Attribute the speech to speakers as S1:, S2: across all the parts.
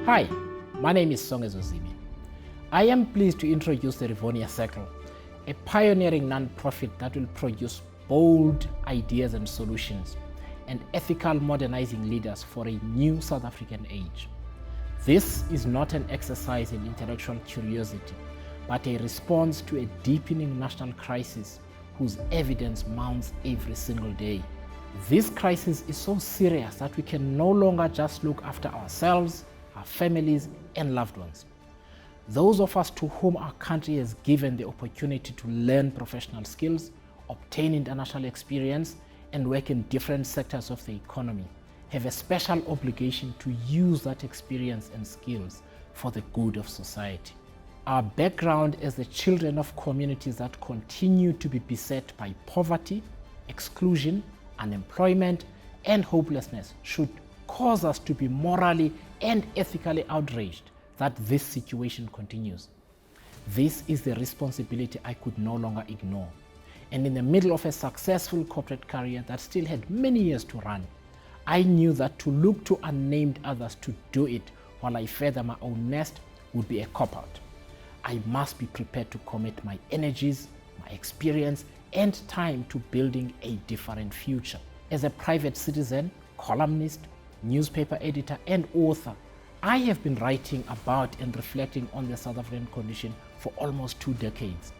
S1: Hi, my name is Songezo Zibi. I am pleased to introduce the Rivonia Circle, a pioneering non-profit that will produce bold ideas and solutions and ethical modernizing leaders for a new South African age. This is not an exercise in intellectual curiosity, but a response to a deepening national crisis whose evidence mounts every single day. This crisis is so serious that we can no longer just look after ourselves, our families, and loved ones. Those of us to whom our country has given the opportunity to learn professional skills, obtain international experience, and work in different sectors of the economy have a special obligation to use that experience and skills for the good of society. Our background as the children of communities that continue to be beset by poverty, exclusion, unemployment, and hopelessness should cause us to be morally and ethically outraged that this situation continues. This is the responsibility I could no longer ignore. And in the middle of a successful corporate career that still had many years to run, I knew that to look to unnamed others to do it while I feather my own nest would be a cop-out. I must be prepared to commit my energies, my experience, and time to building a different future. As a private citizen, columnist, newspaper editor, and author, I have been writing about and reflecting on the South African condition for almost 2 decades.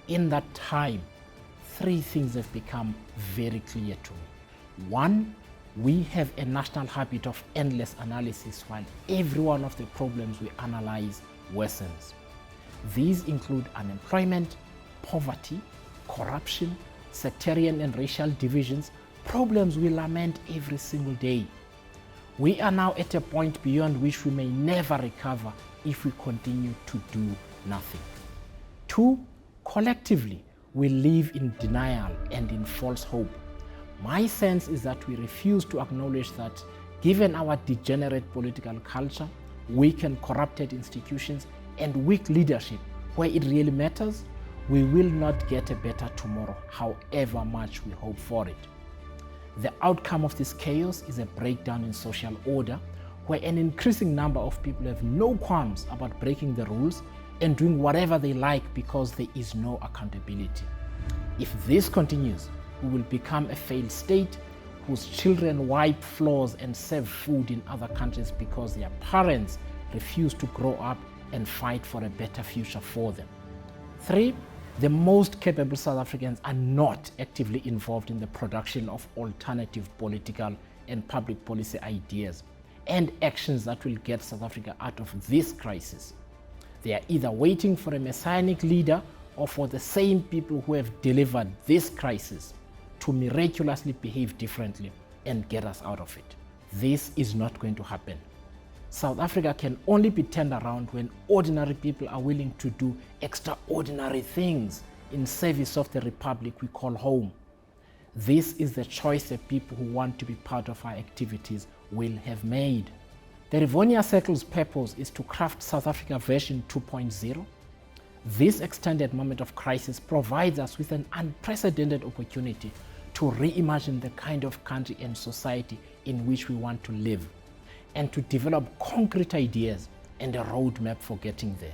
S1: In that time, 3 things have become very clear to me. 1, we have a national habit of endless analysis while every one of the problems we analyze worsens. These include unemployment, poverty, corruption, sectarian and racial divisions, problems we lament every single day. We are now at a point beyond which we may never recover if we continue to do nothing. 2, collectively, we live in denial and in false hope. My sense is that we refuse to acknowledge that given our degenerate political culture, weak and corrupted institutions, and weak leadership, where it really matters, we will not get a better tomorrow, however much we hope for it. The outcome of this chaos is a breakdown in social order, where an increasing number of people have no qualms about breaking the rules and doing whatever they like because there is no accountability. If this continues, we will become a failed state whose children wipe floors and serve food in other countries because their parents refuse to grow up and fight for a better future for them. 3, the most capable South Africans are not actively involved in the production of alternative political and public policy ideas and actions that will get South Africa out of this crisis. They are either waiting for a messianic leader or for the same people who have delivered this crisis to miraculously behave differently and get us out of it. This is not going to happen. South Africa can only be turned around when ordinary people are willing to do extraordinary things in service of the republic we call home. This is the choice the people who want to be part of our activities will have made. The Rivonia Circle's purpose is to craft South Africa version 2.0. This extended moment of crisis provides us with an unprecedented opportunity to reimagine the kind of country and society in which we want to live, and to develop concrete ideas and a roadmap for getting there.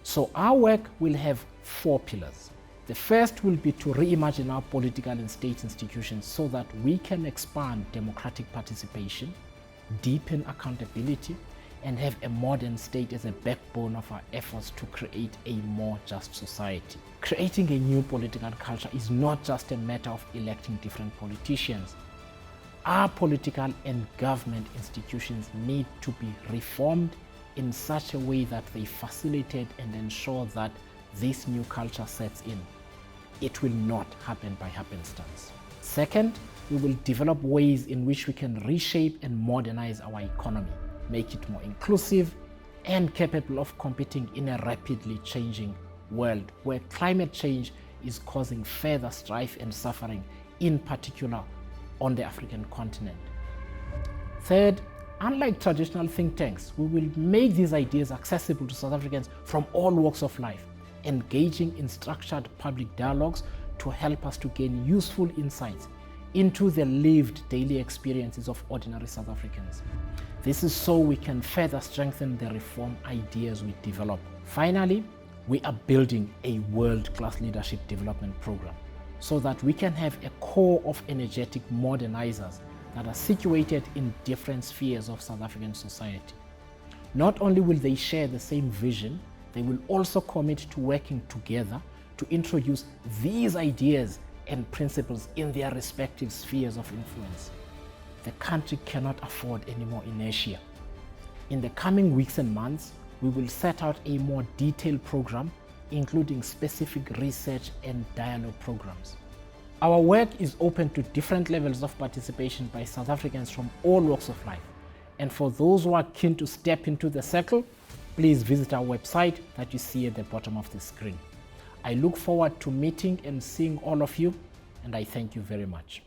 S1: So our work will have 4 pillars. The first will be to reimagine our political and state institutions so that we can expand democratic participation, deepen accountability, and have a modern state as a backbone of our efforts to create a more just society. Creating a new political culture is not just a matter of electing different politicians. Our political and government institutions need to be reformed in such a way that they facilitate and ensure that this new culture sets in. It will not happen by happenstance. Second, we will develop ways in which we can reshape and modernize our economy, make it more inclusive and capable of competing in a rapidly changing world where climate change is causing further strife and suffering, in particular on the African continent. Third, unlike traditional think tanks, we will make these ideas accessible to South Africans from all walks of life, engaging in structured public dialogues to help us to gain useful insights into the lived daily experiences of ordinary South Africans. This is so we can further strengthen the reform ideas we develop. Finally, we are building a world-class leadership development program so that we can have a core of energetic modernizers that are situated in different spheres of South African society. Not only will they share the same vision, they will also commit to working together to introduce these ideas and principles in their respective spheres of influence. The country cannot afford any more inertia. In the coming weeks and months, we will set out a more detailed program, including specific research and dialogue programs. Our work is open to different levels of participation by South Africans from all walks of life. And for those who are keen to step into the circle, please visit our website that you see at the bottom of the screen. I look forward to meeting and seeing all of you, and I thank you very much.